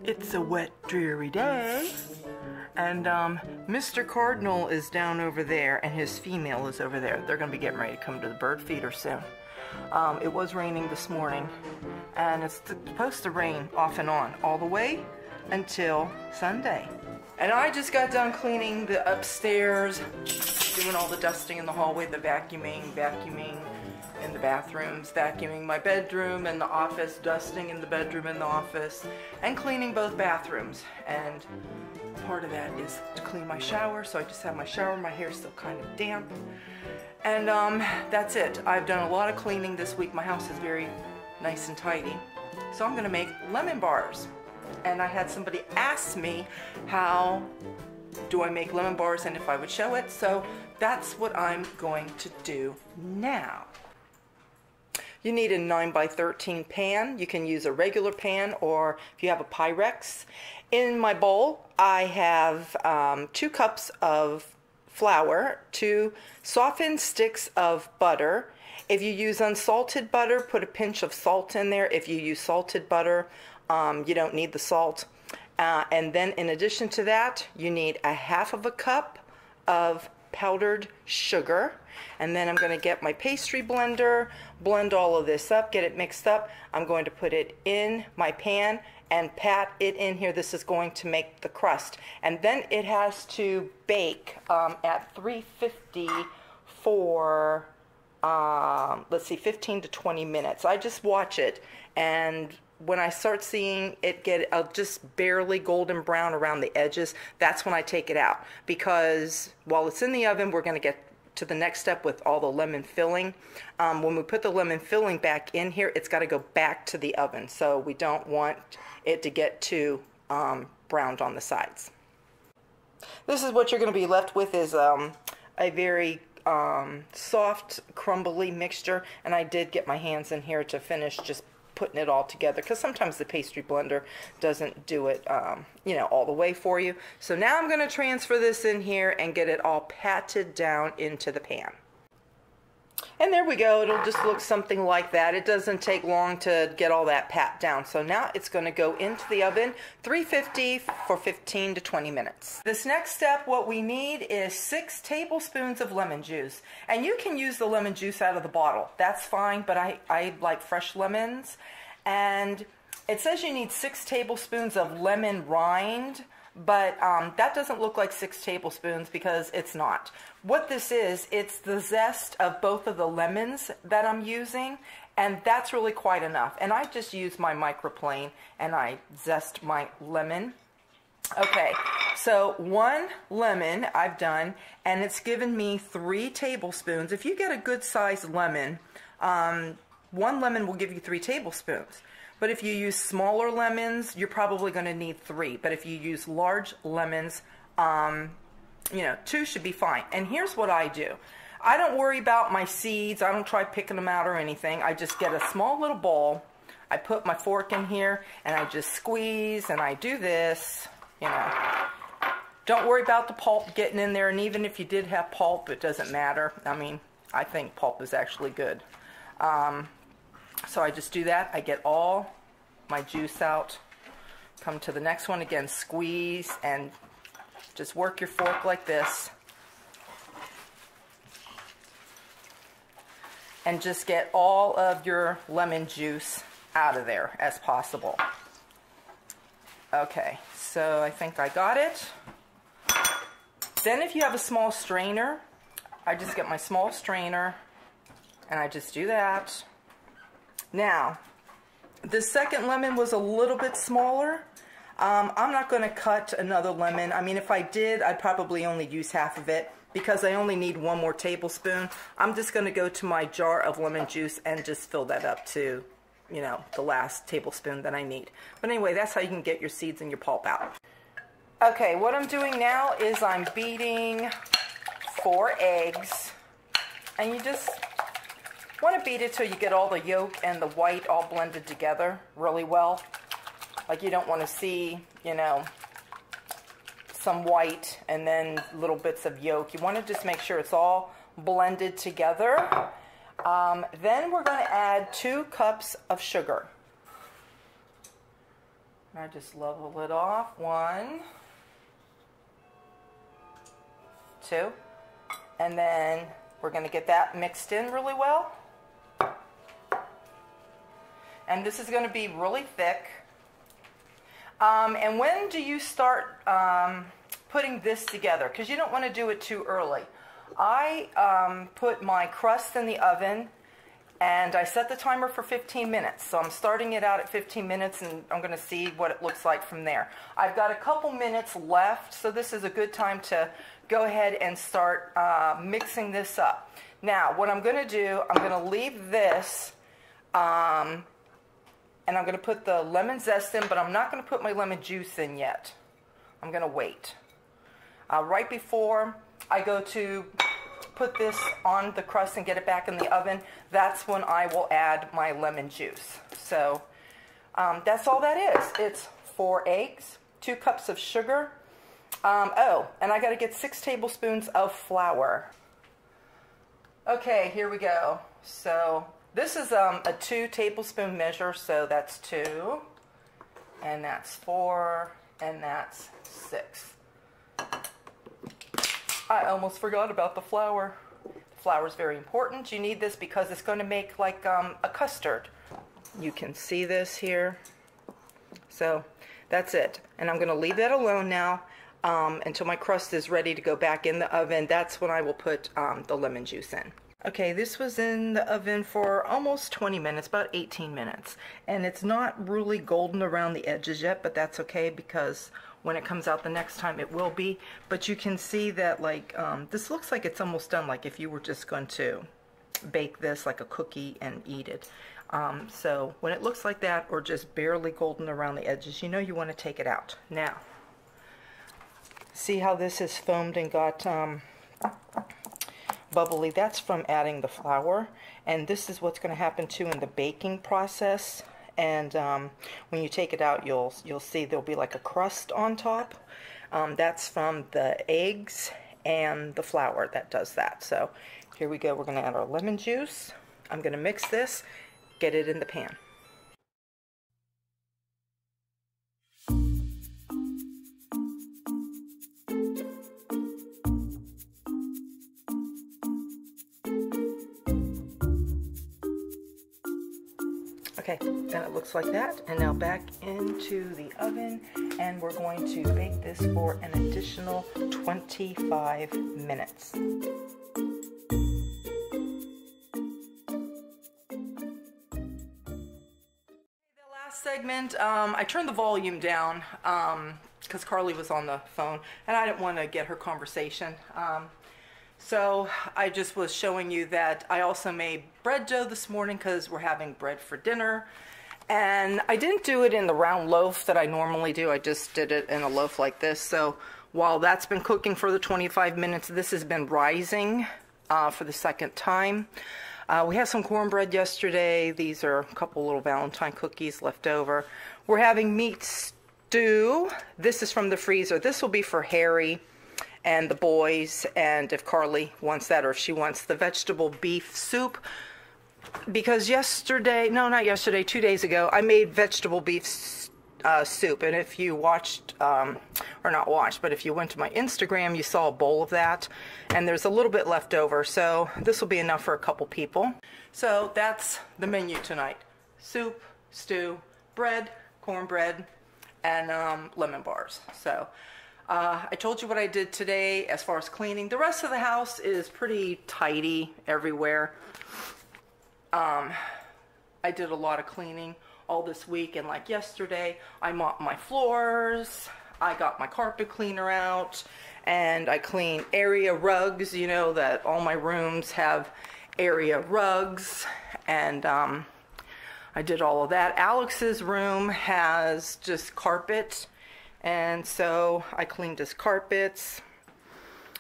It's a wet, dreary day, and Mr. Cardinal is down over there, and his female is over there. They're going to be getting ready to come to the bird feeder soon. It was raining this morning, and it's supposed to rain off and on all the way until Sunday. And I just got done cleaning the upstairs, doing all the dusting in the hallway, the vacuuming in the bathrooms, vacuuming my bedroom and the office, dusting in the bedroom and the office, and cleaning both bathrooms. And part of that is to clean my shower, so I just have my shower. My hair's still kind of damp. And that's it. I've done a lot of cleaning this week. My house is very nice and tidy. So I'm gonna make lemon bars. And I had somebody ask me how do I make lemon bars and if I would show it. So that's what I'm going to do now. You need a 9x13 pan. You can use a regular pan, or if you have a Pyrex. In my bowl, I have 2 cups of flour, 2 softened sticks of butter. If you use unsalted butter, put a pinch of salt in there. If you use salted butter, you don't need the salt. And then in addition to that, you need a 1/2 cup of powdered sugar. And then I'm going to get my pastry blender, blend all of this up, get it mixed up. I'm going to put it in my pan and pat it in here. This is going to make the crust. And then it has to bake at 350 for, let's see, 15 to 20 minutes. I just watch it, and when I start seeing it get just barely golden brown around the edges, that's when I take it out. Because while it's in the oven, we're going to get to the next step with all the lemon filling. When we put the lemon filling back in here, it's got to go back to the oven. So we don't want it to get too browned on the sides. This is what you're going to be left with, is a very soft, crumbly mixture. And I did get my hands in here to finish just putting it all together, because sometimes the pastry blender doesn't do it you know, all the way for you. So now I'm going to transfer this in here and get it all patted down into the pan. And there we go. It'll just look something like that. It doesn't take long to get all that pat down. So now it's going to go into the oven, 350 for 15 to 20 minutes. This next step, what we need is 6 tablespoons of lemon juice. And you can use the lemon juice out of the bottle. That's fine, but I like fresh lemons. And it says you need 6 tablespoons of lemon rind, but that doesn't look like 6 tablespoons because it's not. What this is, it's the zest of both of the lemons that I'm using, and that's really quite enough. And I just use my microplane and I zest my lemon. Okay, so 1 lemon I've done, and it's given me 3 tablespoons. If you get a good sized lemon, 1 lemon will give you 3 tablespoons. But if you use smaller lemons, you're probably going to need 3. But if you use large lemons, you know, 2 should be fine. And here's what I do. I don't worry about my seeds. I don't try picking them out or anything. I just get a small little bowl. I put my fork in here, and I just squeeze, and I do this, you know. Don't worry about the pulp getting in there. And even if you did have pulp, it doesn't matter. I mean, I think pulp is actually good. So I just do that. I get all my juice out. Come to the next one again, squeeze, and just work your fork like this. And just get all of your lemon juice out of there as possible. Okay, so I think I got it. Then if you have a small strainer, I just get my small strainer and I just do that. Now, the second lemon was a little bit smaller. I'm not going to cut another lemon. I mean, if I did, I'd probably only use half of it because I only need 1 more tablespoon. I'm just going to go to my jar of lemon juice and just fill that up to, you know, the last tablespoon that I need. But anyway, that's how you can get your seeds and your pulp out. Okay, what I'm doing now is I'm beating 4 eggs. And you just want to beat it till you get all the yolk and the white all blended together really well. Like, you don't want to see, you know, some white and then little bits of yolk. You want to just make sure it's all blended together. Then we're going to add 2 cups of sugar. I just level it off. 1, 2, and then we're going to get that mixed in really well. And this is going to be really thick. And when do you start putting this together? Because you don't want to do it too early. I put my crust in the oven, and I set the timer for 15 minutes. So I'm starting it out at 15 minutes, and I'm going to see what it looks like from there. I've got a couple minutes left, so this is a good time to go ahead and start mixing this up. Now, what I'm going to do, I'm going to leave this, and I'm going to put the lemon zest in, but I'm not going to put my lemon juice in yet. I'm going to wait. Right before I go to put this on the crust and get it back in the oven, that's when I will add my lemon juice. So that's all that is. It's 4 eggs, 2 cups of sugar. Oh, and I got to get 6 tablespoons of flour. Okay, here we go. So this is a 2 tablespoon measure, so that's 2, and that's 4, and that's 6. I almost forgot about the flour. The flour is very important. You need this because it's going to make like a custard. You can see this here. So that's it. And I'm going to leave that alone now until my crust is ready to go back in the oven. That's when I will put the lemon juice in. Okay, this was in the oven for almost 20 minutes, about 18 minutes. And it's not really golden around the edges yet, but that's okay because when it comes out the next time it will be. But you can see that like this looks like it's almost done, like if you were just going to bake this like a cookie and eat it. So when it looks like that or just barely golden around the edges, you know you want to take it out. Now, see how this is foamed and got bubbly? That's from adding the flour, and this is what's going to happen too in the baking process. And when you take it out, you'll see there'll be like a crust on top. That's from the eggs and the flour that does that. So here we go. We're going to add our lemon juice. I'm going to mix this, get it in the pan. Okay, and it looks like that. And now back into the oven, and we're going to bake this for an additional 25 minutes. The last segment, I turned the volume down because Carly was on the phone, and I didn't want to get her conversation. So I just was showing you that I also made bread dough this morning because we're having bread for dinner. And I didn't do it in the round loaf that I normally do. I just did it in a loaf like this. So while that's been cooking for the 25 minutes, this has been rising for the second time. We had some cornbread yesterday. These are a couple little Valentine cookies left over. We're having meat stew. This is from the freezer. This will be for Harry and the boys, and if Carly wants that, or if she wants the vegetable beef soup, because yesterday, no, not yesterday, 2 days ago, I made vegetable beef soup, and if you watched, or not watched, but if you went to my Instagram, you saw a bowl of that, and there's a little bit left over, so this will be enough for a couple people. So that's the menu tonight: soup, stew, bread, cornbread, and lemon bars. So I told you what I did today as far as cleaning. The rest of the house is pretty tidy everywhere. I did a lot of cleaning all this week, and like yesterday, I mopped my floors, I got my carpet cleaner out, and I cleaned area rugs. You know that all my rooms have area rugs, and I did all of that. Alex's room has just carpet, and so I cleaned his carpets.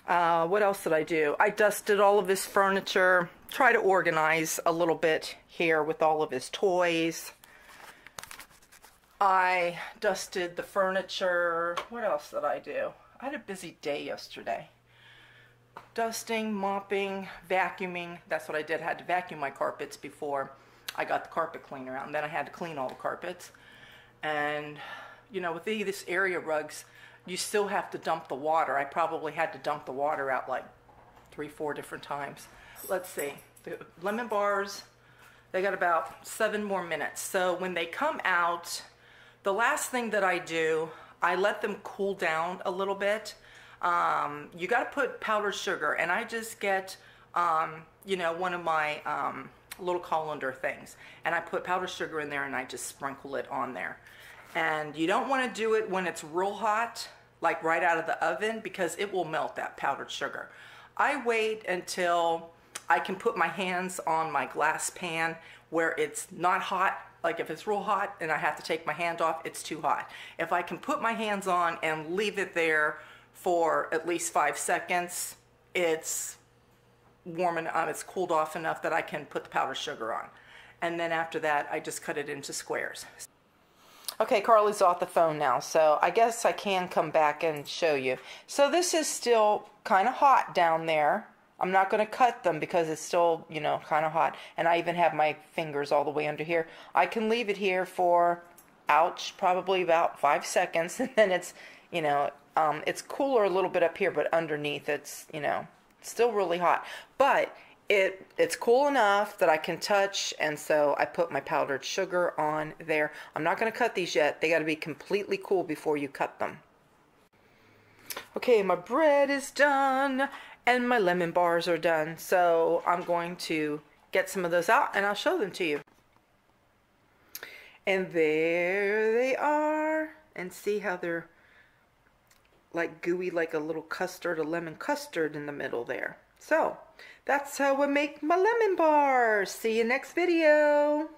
What else did I do? I dusted all of his furniture, try to organize a little bit here with all of his toys. I dusted the furniture. What else did I do? I had a busy day yesterday. Dusting, mopping, vacuuming. That's what I did. I had to vacuum my carpets before I got the carpet cleaner out, and then I had to clean all the carpets. And you know, with these area rugs, you still have to dump the water. I probably had to dump the water out like 3-4 different times. Let's see, the lemon bars, they got about 7 more minutes. So when they come out, the last thing that I do, I let them cool down a little bit. You got to put powdered sugar, and I just get, you know, one of my little colander things, and I put powdered sugar in there, and I just sprinkle it on there. And you don't want to do it when it's real hot, like right out of the oven, because it will melt that powdered sugar. I wait until I can put my hands on my glass pan where it's not hot. Like if it's real hot and I have to take my hand off, it's too hot. If I can put my hands on and leave it there for at least 5 seconds, it's warm and it's cooled off enough that I can put the powdered sugar on. And then after that, I just cut it into squares. Okay, Carly's off the phone now, so I guess I can come back and show you. So this is still kind of hot down there. I'm not going to cut them because it's still, you know, kind of hot. And I even have my fingers all the way under here. I can leave it here for, ouch, probably about 5 seconds. And then it's, you know, it's cooler a little bit up here, but underneath it's, you know, still really hot. But it's cool enough that I can touch, and so I put my powdered sugar on there. I'm not going to cut these yet. They got to be completely cool before you cut them. Okay, my bread is done, and my lemon bars are done. So I'm going to get some of those out, and I'll show them to you. And there they are. And see how they're like gooey, like a little custard, a lemon custard in the middle there. So that's how I make my lemon bars. See you next video.